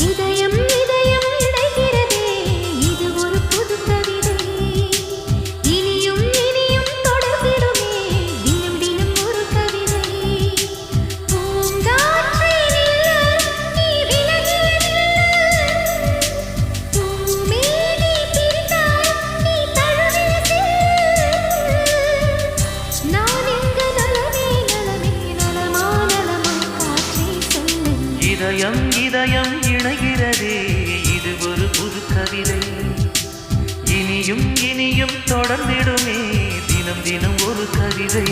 இதயம் இதயம் இணைகிறதே இது ஒரு புது கவிதை இனியும் இனியும் தொடர்ந்திடுமே தினம் தினம் ஒரு கவிதை பூங்காற்றே நீ விலகியதில்லை பூமேனி பிரிந்தாய் நீ தழுவியதில்லை நான் எங்க நலமே நலமே நலமா நலமா காற்றே சொல்லு இதயம் இதயம் இணைகிறதே இது ஒரு புது கவிதை இனியும் இனியும் தொடர்ந்திடுமே தினம் தினம் ஒரு கவிதை